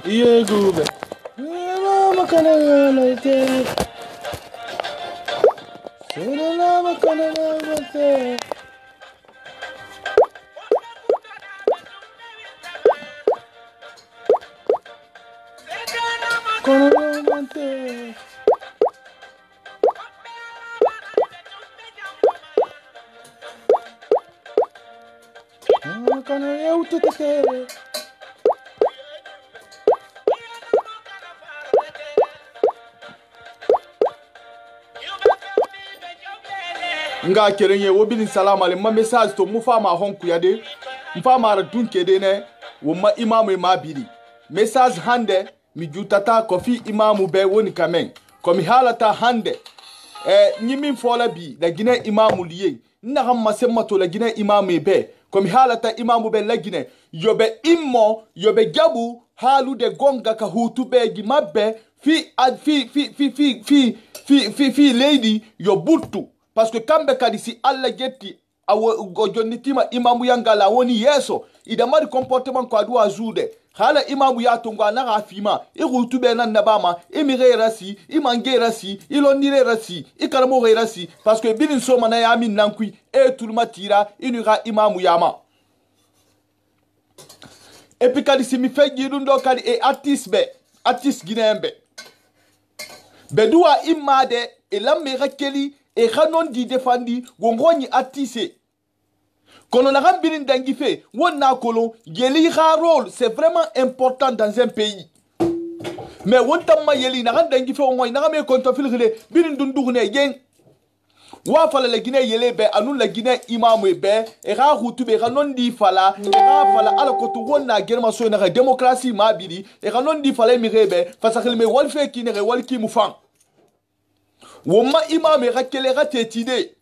Iye gube. Mama kana laite. Sena makana mate. Kono mate. Mama kana yautu tete. Nga kerenye wobini salama le ma message to mu fama honku yade mfama ra dunke de ne wo ma imamu ma biri message hande mi jutata kofi imamu be woni kamen komi halata hande nyimi fola bi da gine imamu liye na hamma semma to la gine imamu be komi halata imamu be la gine yobe immo yobe gabu halu de gonga ka hutu be gi mabbe fi lady yo butu. Parce que kambe kadisi alla geti awo gojonitima imamu yangala woni yeso idamari comportement kwa duwa zude hala imamu ya tongwa na rafima irutube na nabama imire rasi imange rasi ilonire rasi ikaramo rasi parce que bilin soma na yami nankui e tulma tira inura imamu yama epi kadisi mi fe girundo kadi e artiste ginembe bedua imade e lamme rakeli et Hanon dit défendu, Gongoni attissé. Quand on a rempli d'angife, on a colon, yeli rôle, c'est vraiment important dans un pays. Mais on t'a ma yeli, n'a rien d'angife, on a jamais contrefilé, bin dundourne, yen. Wa fala la Guinée yele be, anu la Guinée imam be, et ra routube, et ranon di fala, et ra fala, ala kotu wona germa so na démocratie ma bidi, et ranon di fala mirebe, face à me walfe qui ne walki moufan. Woma imam rakele ratetide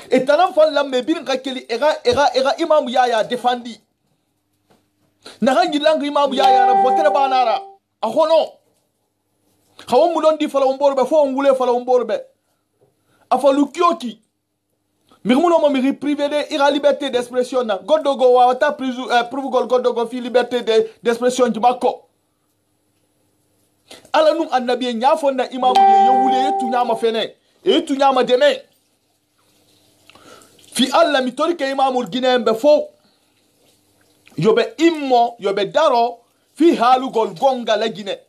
et tanan fan la mebin rakeli era imam yaya défendi na rangi lang imam yaya na votere banara ahono khawon mulon di fala umborbe fo ngule fala umborbe afalu kyoki mirmuno mo miri privé de ira liberté d'expression na godogo wa ta prouve godogo fi liberté d'expression du bako. Ala num annabi nya fonda imamu ye wule yetu nyama fene yetu nyama deme fi alla mi torike imamu ginembe fo yobe immo yobe daro fi halu gol gonga la Guinée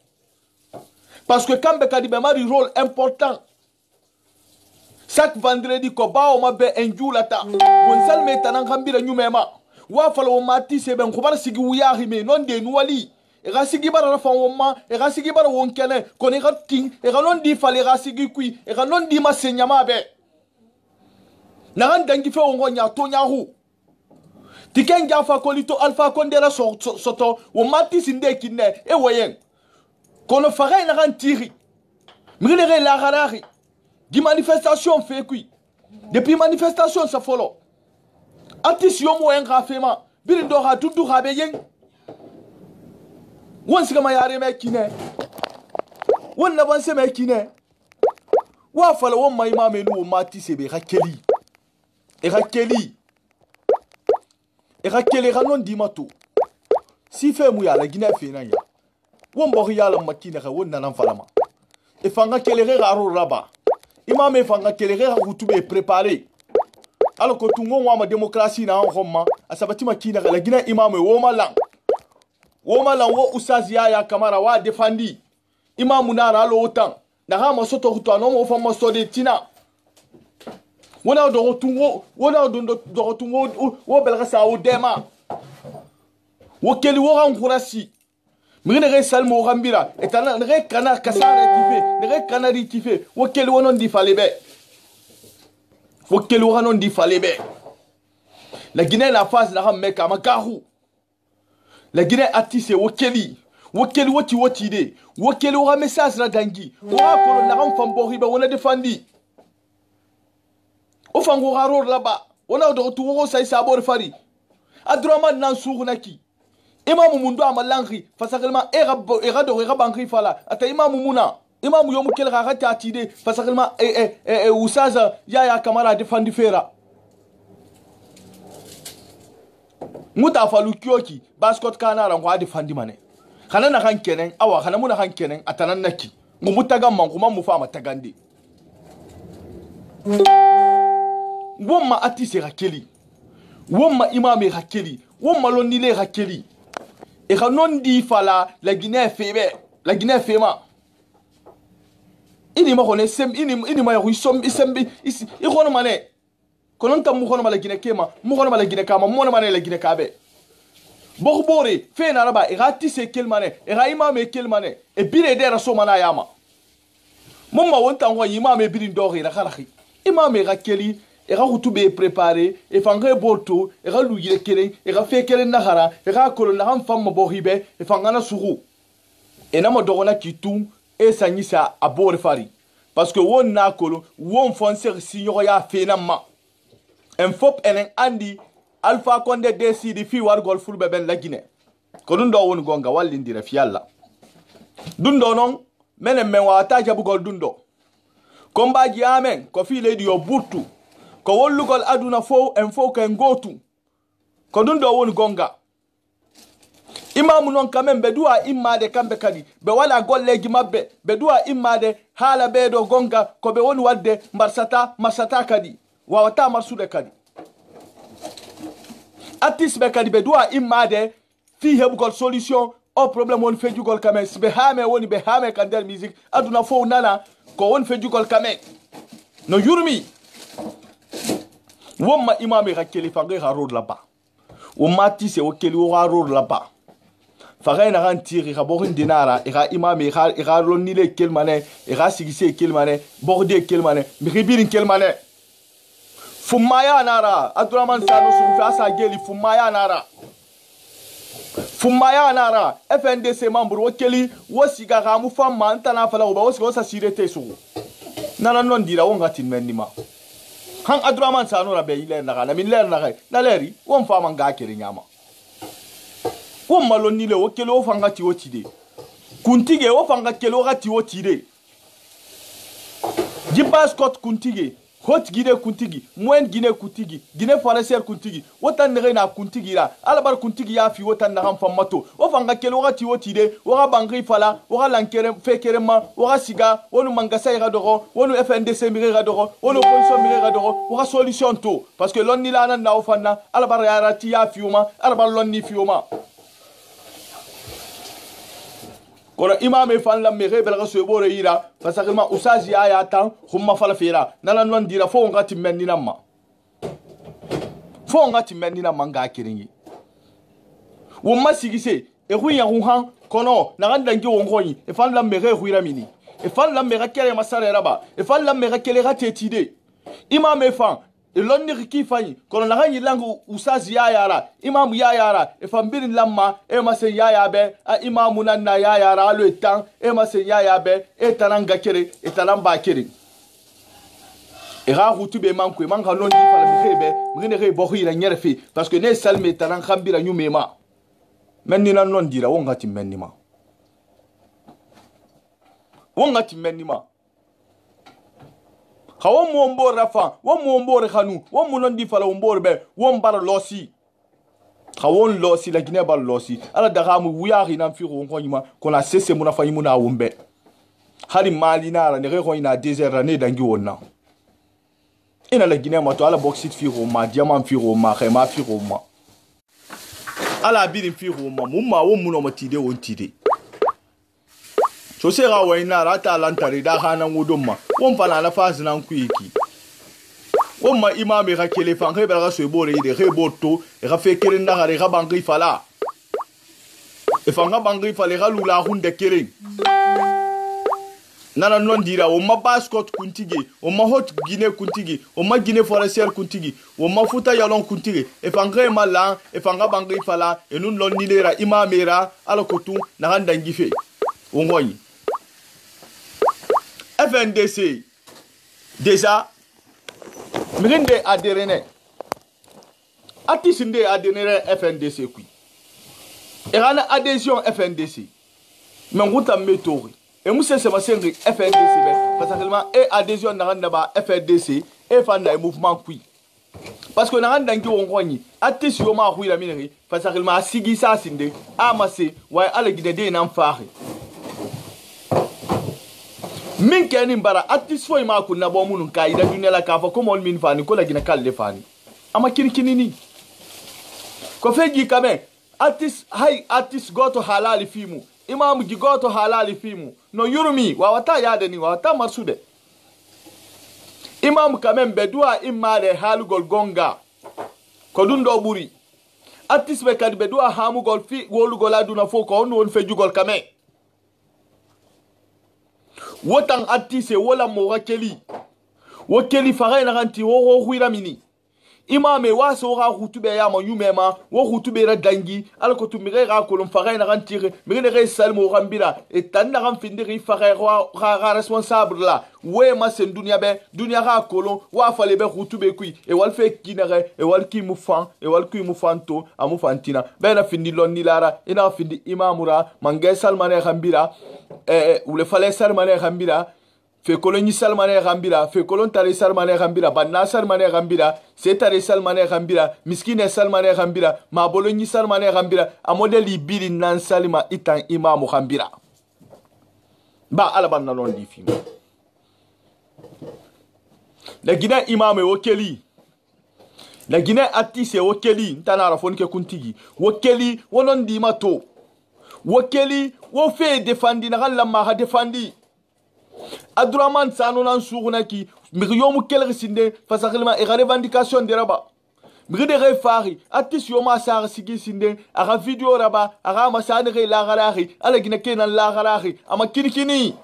parce que kambe kadi be mari rôle important chaque vendredi ko bawo mabbe enjulata won salme tanan khambira nyumema wa falo mati se ben ko bar sigi wuyahi me non de nuwali rasigi bara na fawoma rasigi bara wonkene koni rating non di fale rasigi kui non di masenyama be na ran dangi fe wongo nya to nyahu tikenga fa kolito alpha kondera soto wo mati sinde kinne e woyen kono fare na ran tiri mrinere la rarari di manifestation fait kui depuis manifestation ça folo attention mo en rafema birindo ha dudu ha be yen won siga ma yare me kine won na ban se me kine wa fala won mai ma me nu mati se be rakeli ranon di mato si fe mu ya la gina fe na ya won bo ya la makine ka won nan fala ma e fanga kelere raro raba imam e fanga kelere ha hutube préparé alors que tout monde wa ma démocratie na en roma asabati makine la gina imam e wo malang woma lango usazi ya kamara wa defendi imamu na ralo otan na ha masoto huto no mo fama so de tina wona do tungo wo belga sa o dema wo keli wo ran kurasi mine re salmo rambira etana re kana kasara tife re kana ri tife wo keli wonon di falebe la Guinée la phase la meka makahu. La Guinée attise wokeli woti de wokeli wa message na dangi wa ko na ram fambori ba wona defandi o fango raro là-bas wona do to wo sai sabor fari adroman nan sugunaki imamu mundu amalangi fasakalma era do banki fala ata imamu muna imamu yomu kel ga ta tide fasakalma usaza ya kamara defandi fera nguta falu kyoki baskot kana ran kwa defandi mane kana na kan kenen awa kana muna kan kenen atanan naki ngumutaga man kuma mu fa matagandi womma atise rakeli womma imame rakeli womma lonile rakeli e kanon di fala la Guinée fema ini ma kone sem ini ma yu som isembi i kono mane konon tam mu kono mala Guinée kema mu kono mala Guinée kama mu kono mane la Guinée kabe borbore fe na raba e ratise kel mane e ra imame kel mane e bire de raso mana yama momma wonta ngo imame birin dori la khalaki imame rakeli e ga hutube préparer e fangre bolto e ga lugire kelen e ga fe kelen nahara e ga kolo na ham fam bo hibe e fangana suru e na mo dogona kitu e sanyisa abore fari parce que won na kolo won foncer sinyo ya fe na ma en fop enen andi Alpha Condé décide fi war gol fulbe ben la Guinée ko dun do won gonga wallindira fi yalla dun do non menen men wa ta jabu gol dun do kombaji amen ko fi ledi yo burtu ko wollugol aduna fo en fo ko en gotu ko dun do won gonga imamu non kamen be duwa immade kambe kadi be wala golleji mabbe be duwa immade hala be do gonga ko be woni wadde masata kadi wawata marsude kadi artiste be kadi be duwa immade fi hebugol solution o problème won fejugol kamen be hame woni be hame kan der musique aduna fo nana ko won fejugol kamen no yurmi womma imame rakeli fange harod là-bas womma tise wokeli wo harod là-bas fagay na kan tiri ka borin dinara e ga imame e ga lonile kelmane e ga sigise kelmane borde kelmane mi ribirin kelmane fumaya nara Abdourahmane Sano su fa sa geli fumaya nara FNDC membre wokeli wosiga ga mu famma ntana fala wo wosiga sa sirete su nana non dira wonga tinmenima han Abdourahmane Sano rabe ile na kana min ler na kay na leri won fama nga kere nyama won maloni le wokelo wo fanga ti wotide kuntige wo fanga kelo gati wotide jiba Scott kuntige hot Guinée kuntigi moyen Guinée kuntigi Guinée forestière kuntigi wotan ne na kuntigi la albar kuntigi ya fi wotan na hamfam mato wo fanga kelo gati wotide wo ga bangri fala wo ga lankere fekere ma wo ga siga wonu mangasa ira dogo wonu FNDC mi ira dogo wonu position mi ira dogo wo ga solution to parce que lonni la na o fanna albar ya rati ya fi uma albar lonni fi uma kono imame fan la mere belga so bore ira fasakma usazi aya tan humma fala fira nala non dira fo ngati menina ma nga kiringi wo masigise e huya huhan kono na ganda ngi wongoyi e fan la mere huira mini e fan la mere kele masare raba e fan la mere kele ratetide imame fan e lonni riki fanyi kono na ganyi langu usazi yara imamu yara e fambirin lamma e masen be a imamu nanna yara alo etan e masen be e tananga kere e tanamba kere e ga hutube manko man ka lonni fala mi hebe mi ne re bo hira nyerfi parce que ne salme tanan khambira nyumema menni nan non dira wongati mennima Kawon mo mbor rafa, won mo mbor khanu, won mo londi fala mbor be, won bar losi. Kawon losi la Guinée bar losi. Ala daga mu wuyari nan fi ron ko yima, ko na sese mu na fa yimu na wumbe. Hari mali na ra ne ko ina désert ne dangi wonna. Ina la Guinée ma to ala bauxite fi ron ma, diamant fi ron ma, khema fi ron ma. Ala birin fi ron ma, mumma won mu no matide won tide. So sera waina rata lantari da hanan wudumma won fana na fazi nan kuiki won ma imame ka kele fan he bela so bore ide he boto e ka fe kere na gare ga bangi fala e fan ga bangi fale ga lula hunde kere nana non dira o ma bascot kuntigi o ma hot Guinée kuntigi o ma Guinée forestière kuntigi o ma futa yalon kuntigi e fan ga mala e fan ga bangi fala e nun lon nilera imame ra ala kotu na handa ngife wongoyi FNDC déjà mrinde adéré artiste adéré FNDC kui erana adhésion FNDC mais nguta metori et musse se masengi FNDC be parce que et adhésion na ba FNDC et fanda mouvement kui parce que na ran dangi won kwani artiste yo ma huira mineri fasakil ma sigi sa sinde amase wa ala gide de nan fahi min keni bara artiste fo ma kunna bo munun kaida dunya la kafa ko mon min fani ko la gina kalle fani ama kirkinini ko feji kame artist hay artist goto halali fimu imam gi goto halali fimu no yurumi wa wata yadani wa wata masude imam kamem bedua imare halugol gonga ko dun do buri artist be kadi bedua hamugol fi wolugol aduna fo ko on won fejugol kame wotan artiste wala mo wakeli faray na ranti wo huira mini imame waso ga hutube ya ma yumema wo hutube ra dangi alko tu mire ga kolon faray na ranti mire re salmo gambira et tan na ram findiri faray ga responsable la we ma sen dunia ga kolon wa fale be hutube kui e wal fe kinere e wal ki mu fanto amu fantina be na findi lon ni lara ina findi imamura mangay salmane gambira ule fale salmane gambira fe koloni salmane gambira fe kolon tare salmane gambira banna salmane gambira setare salmane gambira miskine salmane gambira ma boloni salmane gambira amodeli biri nan salima itan imamu gambira ba alaban na non di film la gina imame wokeli la gina atise wokeli ntana rafon ke kuntigi wokeli wonon di mato wokeli wo fe defandi na galla ma ha defandi Abdourahmane Sano nan suguna ki mi yomu kelre sinde fasakilma e revendication de raba mi de refari atis yoma sar sigi sinde aga video raba aga masane re la galahi ala gina kenan la galahi ama kirkini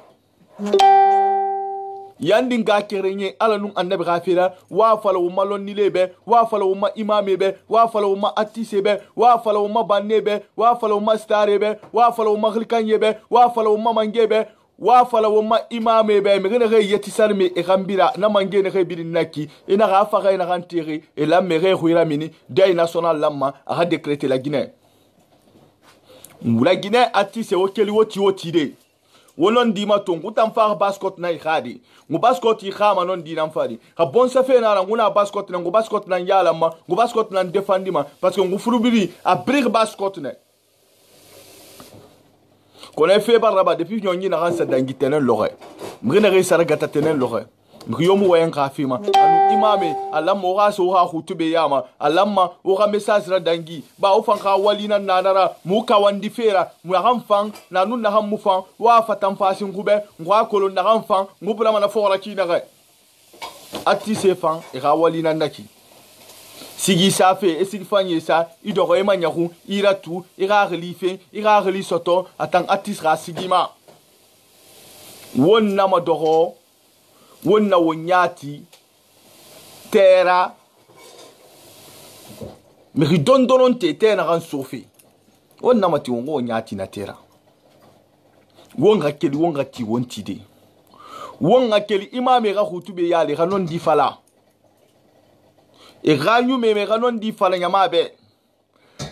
yandi nga kerenye ala nun annabi gafira wa fala umma lonni lebe wa fala umma imame be wa fala umma atise be wa fala umma banne be wa fala umma stare be wa fala umma khlikanye be wa fala umma mange be wa fala umma imame be me gene re yeti sarmi e gambira na mange ne re bidin naki ina ga fa ga ina gantiri e la me re khuira mini dai national lamma a décréter la Guinée la Guinée atise wokeli woti de wonon di ma tongu tam far baskot na khadi ngu baskot yi khama non di nam fadi ka bon sa fe na nguna baskot na ngu baskot na yala ma ngu baskot na defandi ma parce que ngu furubiri a brir baskot na ko na fe baraba depuis nyonyi na ransa dangi tenen lore mrina re sara gata tenen lore mriyomu wayan kafima anu imame alamma ora so ha hutube yama alamma ora message ra dangi ba ofan ka walina nanara mu ka wandi fera mu hamfan na nun na hammu fan wa fatan fasin gube ngwa kolon na hamfan ngubula mana fora kina ga atti se fan e ka walina ndaki sigi safe e sigi fanye sa idoro e manyahu iratu ira relife ira reli soto atan attis ra sigima wonna madoro wonna wonyati terra mi ridondonon te na ran sofi wonna mati wonyati na terra wonga keli wonga ti wontide wonga keli imame ga hutube yale ganon di fala e ganyu me ganon di fala nyamabe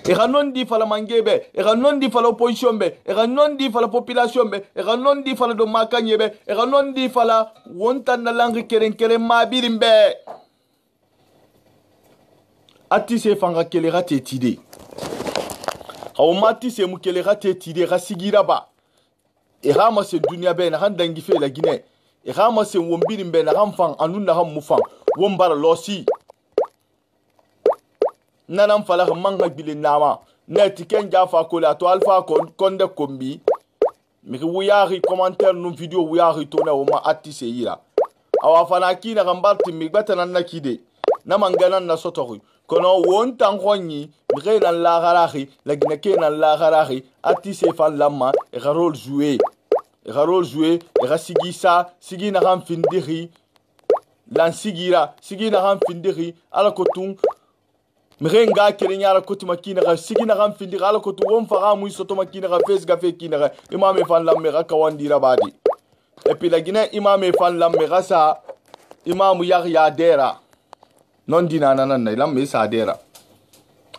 e ganon di fala mangebe e ganon di fala opposition be e ganon di fala population be e ganon di fala do makanye be e ganon di fala wontan na langi keren ma birimbe ati se fanga kele rate tide o mati se mu kele rate tide ga sigira ba e rama se dunia be na handangi fe la Guinée e rama se wombirimbe na hamfan anun na ham mufan wombara losi nanam fala manga bilin nama neti ken jafa ko la to alpha konde kombi mi wuyari commentaire no video wuyari to na o ma atise yira awa fana kina gambarti mi batana nakide na mangana na sotori kono won tangoni mi rena la garahi la ginakena la garahi atise fan lamma e rôle jouer e rasigisa sigina ram findiri lan sigira sigina ram findiri ala kotun mrenga kelenya la koti makina ga sigina gam findi gala kotu won faga mu soto makina ga fes ga fe kina ga imame fan lamme ga kawandira badi et puis la Guinée imame fan lamme ga sa imamu ya dera non dina nanan na lamme sa dera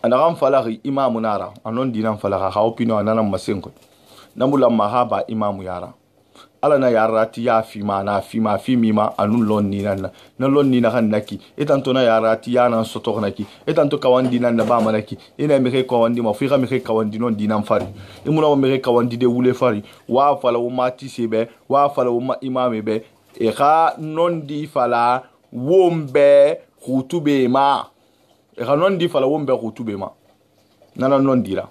ana gam falari imamu nara anon dina falaka ha opinion nanan masenko namula mahaba imamu yara ala na yarati ya fima na fima fimima anu lon ni nan na lon ni na kan naki etanto na yarati ya nan soto naki etanto kawandi nan na ba manaki ina meke kawandi ma fira meke kawandi non dinan fari imuna meke kawandi de wule fari wa fala wo mati sebe wa fala wo ma imame be e kha non di fala wombe khutube ma e kha non di fala wombe khutube ma nana non dira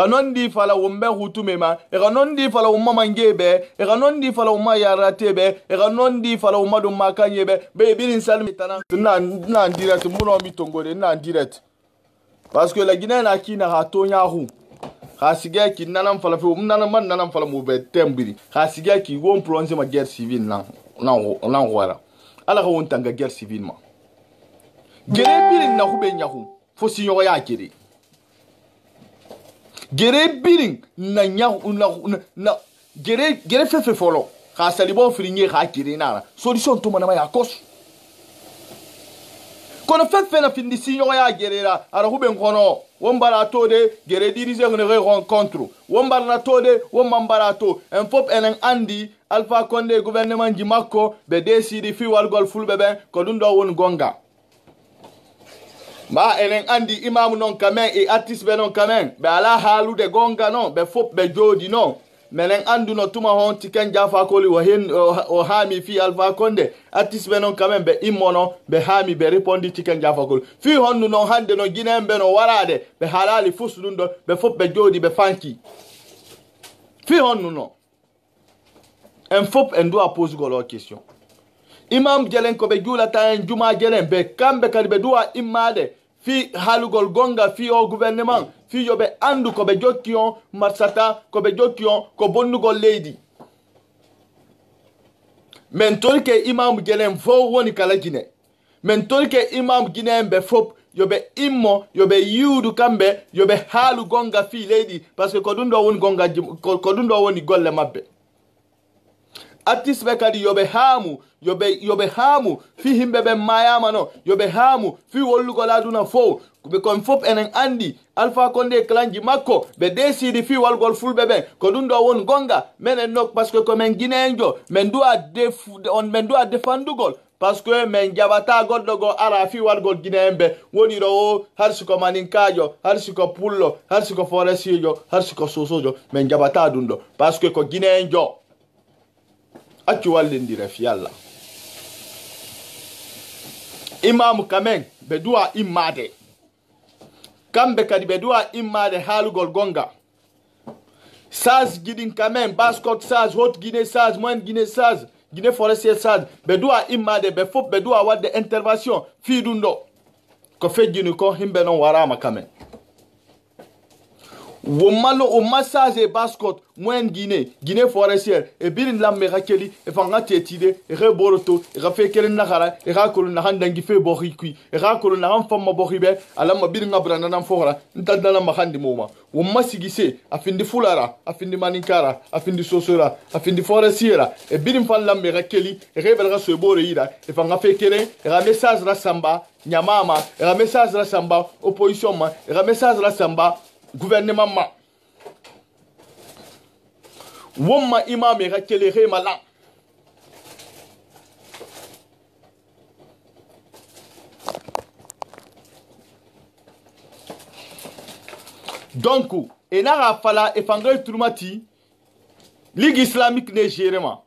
non di fala wombe hutume ma non di fala umma mangebe non di fala umma yaratebe non di fala umma dum makanyebe be birin salmi tana na direct muno mi tongole na direct parce que la Guinée na ki na hatonya hu khasiga ki nanam fala fe nanam man nanam fala mo be tembiri khasiga ki won prononcer ma guerre civile na wala ala ko won tanga guerre civile ma gere birin na hube nyahu fo sinyo ya kiri gere biring na nya na gere fefe folo ka salibo firinye ka kiri na solution to manama ya kos kono fefe na findi sinyo ya gere la ara huben kono wombara to de gere diriger une rencontre wombara na to de wombara to en fop enen andi Alpha Condé gouvernement di makko be décide fi wal gol fulbe ben ko dum do won gonga ma enen andi imam non kamen e artiste be non kamen be ala halu de gonga non be fop be jodi non menen andu no tuma hon tiken jafa koli o hen o hami fi Alpha Condé artiste be non kamen be imono be hami be repondi tiken jafa koli fi honnu non hande no ginem be no warade be halali fusdun do be fop be jodi be fanki fi honnu non en fop en doit poser golo question imam jelen ko be jula tan juma jelen be kambe kadi be duwa immade fi halugol gonga fi o gouvernement fi yobe andu ko be jokkion marsata ko be jokkion ko bonnugol leydi men tolke imam jelen fo woni kala Guinée men tolke imam Guinée be fop yobe immo yobe yudu kambe yobe halu gonga fi leydi parce que ko dundo woni gonga ko dundo woni golle mabbe artiste be kadi yobe hamu fi himbe be mayama no yobe hamu fi wollugo laduna fo be kon fop enen andi Alpha Condé klanji makko be décide fi walgol fulbe be ko dum do won gonga menen nok parce que ko men Guinéenjo men doit defandugol parce que men jabata goddo go ara fi walgol Guinéembe woni ro har suko maninkajo har suko pullo har suko forestijo har suko sosojo men jabata dundo parce que ko Guinéenjo accu wallindire fi yalla imam kamen be duwa immade kambe kadi be duwa immade halugol gonga saz gidin kamen baskot saz hot Guinée saz moyen Guinée saz Guinée forestier saz be duwa immade be fop be duwa wadde intervention fi dundo ko fejjini ko himbe non warama kamen womalo o massage baskot moyen Guinée forestière e birin lamme rakeli e fanga tetide e reboroto e rafe kelen nakara e rakolo na handangi fe borikui e rakolo na famma boribe alama birin ngabrana nan fora ntadana mahandi moma womma sigise afindi fulara afindi maninkara afindi sosora afindi forestiera e birin fan lamme rakeli e rebelga so bore ida e fanga fe kelen e ra message rasamba nyamama e ra message rasamba opposition ma e ra message rasamba gouvernement ma womma imam e rakele re mala donc enara fala e fangre turmati ligue islamique nigérien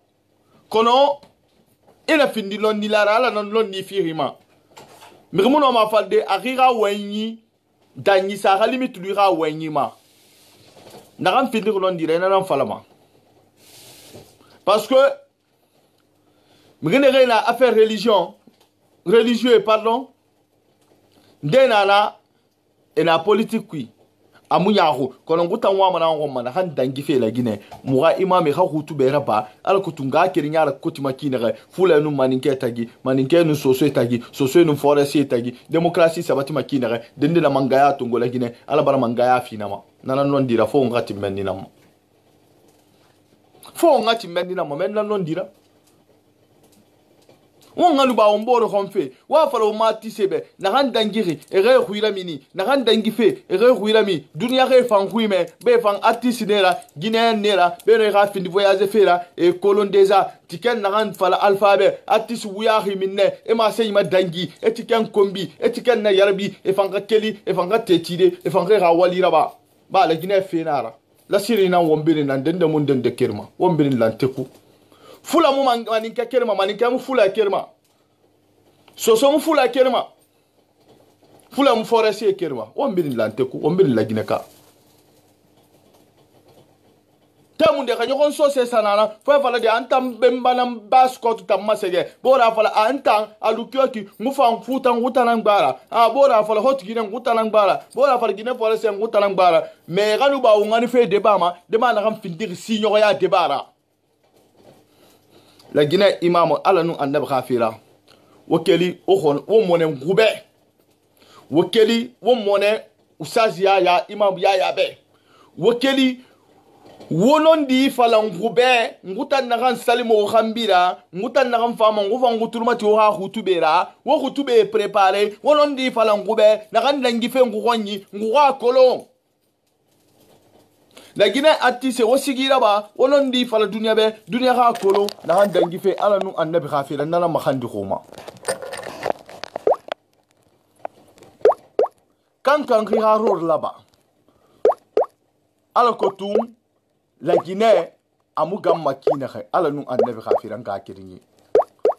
kono ina findi lon ni lara ala non lon ni firima mirmuno ma falde akira wenyi danyi sa halimi tulira wenyi ma naram findi lon dire na falama parce que mgene na affaire religieux pardon denana ena politique kui amunyaho kono nguta nwa na ngoma na han dangi fe la Guinée muga imam ha hutu be raba al kutunga kirinya la kutima kinere fula nu maninke tagi maninke nu soso tagi soso nu forestier tagi démocratie sabati makinere dende la mangaya tungo la Guinée ala bara mangaya finama nana non dira fo ngati menina mo fo ngati menina mo men non dira on nganu ba omboro konfe wa fala o mati sebe na kan dangiri e re khuira mini na kan dangife e re khuira mi dunia re fan khuime be fan artiste nera guinéen nera be re ga findi voyage fera e colondeza tiken na kan fala alphabet artiste wuyahi minne e ma sey ma dangi e tiken kombi e tiken na yarbi e fan ga keli e fan ga tetide e fan ga walira ba la guinée fenara la siri nan wombiri nan dende mun dende kerma wombiri lan teku fula mu maninka kerma maninka mu fula kerma soso mu fula kerma fula mu forestier kerma wombiri lan teku wombiri la guinée ka tamu de kanyo so se sanana fo fala de antam bembanam baskot tam masege bora fala antam alukyoki mufan futan hutanan gbara bora fala hotgina hutanan gbara bora fala gine fala sen hutanan gbara me ganu ba ngani fe debama de ma na kam findir sinyo ya debara la Guinée imam ala nu annab khafira wakeli okhon wo monen gube wakeli wo monen usazia ya imam ya be wakeli wonon di falan gube ngutan na kan salimo khambira ngutan na kan fama ngufa nguturmati wa khutubera wo khutube préparer wonon di falan gube na kan dangi fe ngugonyi ngwa kolon la Guinée attise wosigira ba wonon di fala dunia be dunia ha kolon na kan dangi fe ala nu annabi khafira nana makhandi khuma kan khira ror laba ala kotum la Guinée amu gam makina khay ala nu annabi khafiran ka kirinyi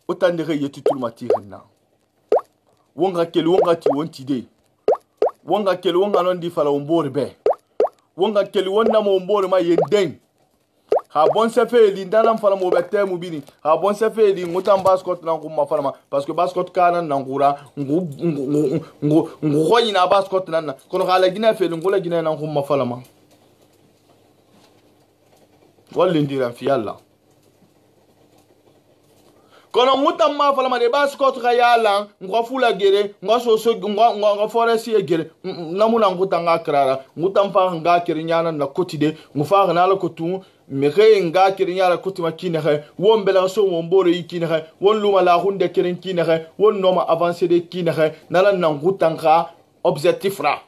utan de yeti tulmati hinna wonga kel wonga ti wonti de wonga kel wonga non di fala ombor be wonga kel wonna mo ombor ma yenden ha bon se fe li ndalam fala mo bette mu bini ha bon se fe li ngutam baskot nan ko ma fala ma parce que baskot kana nan ngura ngu khoyi na baskot nan kono kala Guinée fe ngula Guinée nan ko ma fala ma wallin diran fi yalla kono mutam ma fala ma de baskot ga yalla ngwa fula gere ngwa soso ngwa foresti gere namuna nguta nga krara mutam fa nga kiri nyana na kotide ngufa na la kotu mege nga kiri nyala koti makine he won bela so won bore yikine he won luma la hunde kirin kine he won noma avancer de kine he nala na nguta nga objectif ra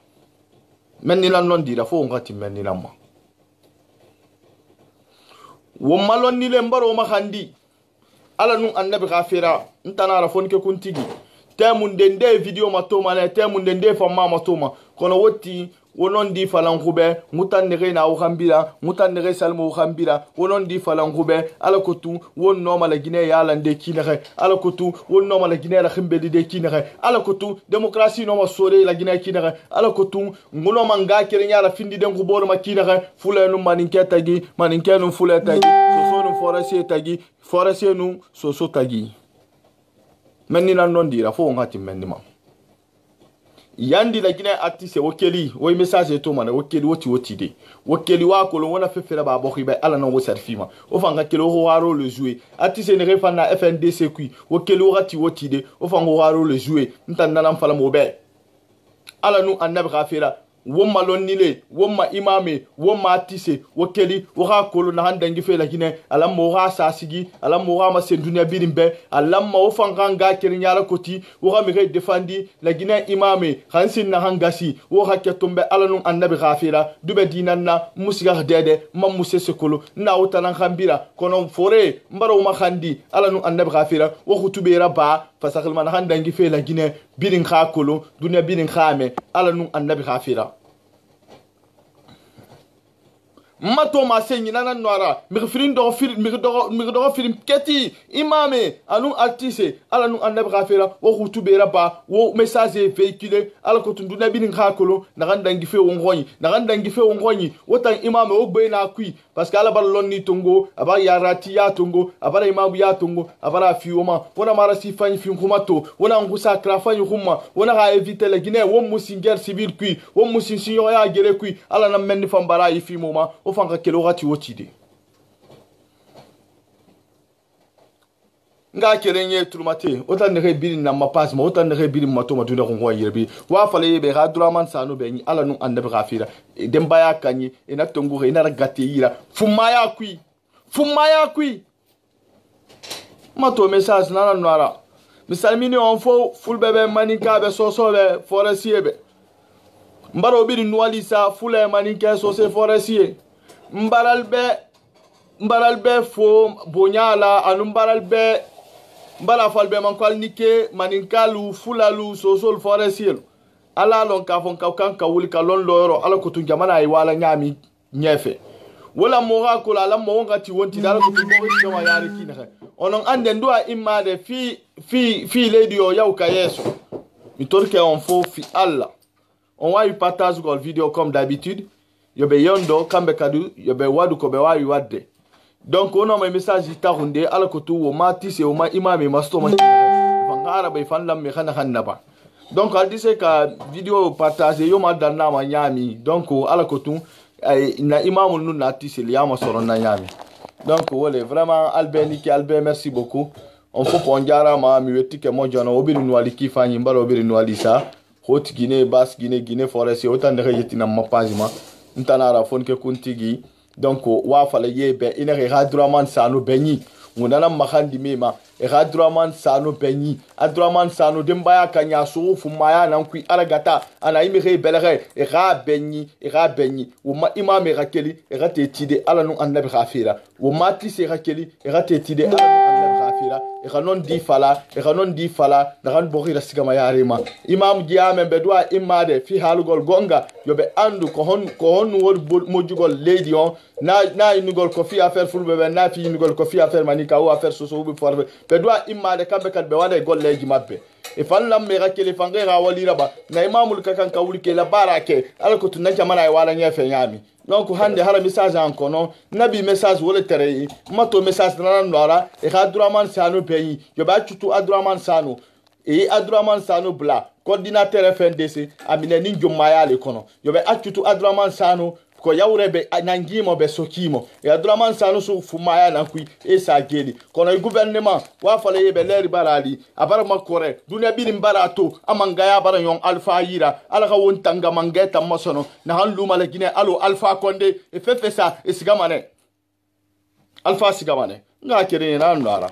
menni lan non dira fo ngati menni lamma won malon ni le mbaro ma khandi ala nu annabi khafira ntana ra fonke kuntigi temun dende video matoma na temun dende fama matoma kono woti wonon di falan khube mutan ne na o khambira mutan ne salmo o khambira wonon di falan khube ala kotu won no mala Guinée ya lande kinere ala kotu won no mala Guinée la khimbedi de kinere ala kotu démocratie no ma sore la Guinée kinere ala kotu ngono manga kere nyala findi den ko bor ma kinere fule no maninke tagi maninke no fule tagi so no forestier tagi forestier no so tagi menni nan non dira fo ngati menni ma yandi la Guinée artiste wokeli woy message to mana wokeli woti de wokeli wa ko wona fefera ba bokhi ba ala non wo serfima o fanga kelo ho waro le jouer artiste ne refa na FNDC kui wokeli woti de o fanga waro le jouer ntanda nam fala mo be ala nu annabi khafira womma lonnile womma imame womma artiste wokeli waka kolo na handangi fe la Guinée alam mo ha sasigi alam mo ha ma sendunia birimbe alam ma o fanga nga kirinyala koti waka mi defandi la Guinée imame hansin na hangasi wo hakke tombe alanu annabi khafira dube dinanna musiga dede mam musese kolo na utanan khambira kono fore mbaro ma khandi alanu annabi khafira wo khutubera ba fasakhl man handangi fe la Guinée birin kha kolo dunia birin khame alanu annabi khafira mato ma senyi nana noara mi firin do firin keti imame anu artiste ala nu annabi khafira wo khutubera ba wo message véhiculé ala ko tundu nabi nin khakolo na gandangi fe wongonyi wotan imame wo beena kui parce que ala bar lonni tongo aba yarati ya tongo aba imamu ya tongo aba fioma wona mara sifani fi khumato wona ngusa krafani khumma wona ga éviter la Guinée wo musinger civil kui wo musinsinyo ya gere kui ala na menni fambara yi fi moma o fanga kelo gati wotide nga kerenye tulmate otan ne rebiri na mapas ma otan ne rebiri matoma duna ko ngwa yerbi wa fale be ga Duraman Sano be ni ala nu annabi khafira demba ya kanyi ina tongu ina ragate yira fumaya kui mato message nana noara misalmini on fo fulbe be maninka be soso be forestier be mbaro biri nualisa fule maninka soso forestier mbaral be fo bonyala anu mbaral be mbala falbe mankwal nike maninkalu fulalu soso forestier ala lon ka fon ka wuli ka lon loro ala kutun jamana ay wala nyami nyefe wala moga ko la mo ngati wonti dara ko mo ko wa yari kina onon ande ndua imade fi lady o yaw ka yeso mi torke on fo fi alla on wa partage ko video comme d'habitude yobe yondo kambe kadu yobe wadu ko be wa wadde donc on ma message tarunde ala ko tu wo mati se o ma imame masto ma fangara be fan lam me khana khanaba donc al dise ka video partage yo ma danna ma nyami donc ala ko tu na imamu nu na tise liama soro na nyami donc wole vraiment Albert merci beaucoup on faut ponjara ma mi wetti ke mo jono obiri no aliki fanyi mbalo obiri no alisa hot Guinée basse Guinée forest autant de yetina ma page ma ntanara fon ke kuntigi donc wa fala yebe ina Abdourahmane Sano benyi ngunana makandi mema Abdourahmane Sano benyi Abdourahmane Sano dembaya kanya so fumaya nan kui aragata ana imire belere benyi uma imam rakeli te tide ala nu annabi khafira uma tise rakeli te tide ala nu annabi khafira non di fala dagan bokhira sigama yarima imam diame bedwa imade fi halugol gonga yobe andu ko hon wor mojugol lady on na inugol ko fi affaire fulbe na fi inugol ko fi affaire manika ou affaire soso bu forbe bedwa imade kambe kan be wada golleji mabbe e fan lam me rakeli fangera wali raba na imamul kakan kawuli ke la barake ala ko tunna jamana e wala nyefe nyami donc hande hala message ankono nabi message wole tere mato message nan nora e Abdourahmane Sano pays yo ba tutu Abdourahmane Sano e Abdourahmane Sano bla coordinateur FNDC amine ni jomaya le kono yo ba tutu Abdourahmane Sano ko yawrebe nangimo be sokimo e Abdourahmane Sano su fumaya nan kui e sa geli kono gouvernement wa fala yebe leri barali abara makore dunya bilim barato amangaya bara yon alpha yira ala ka wontanga mangeta masono na hanlu malagine alo alpha konde e fefe sa e sigamane alpha sigamane nga kere na ndara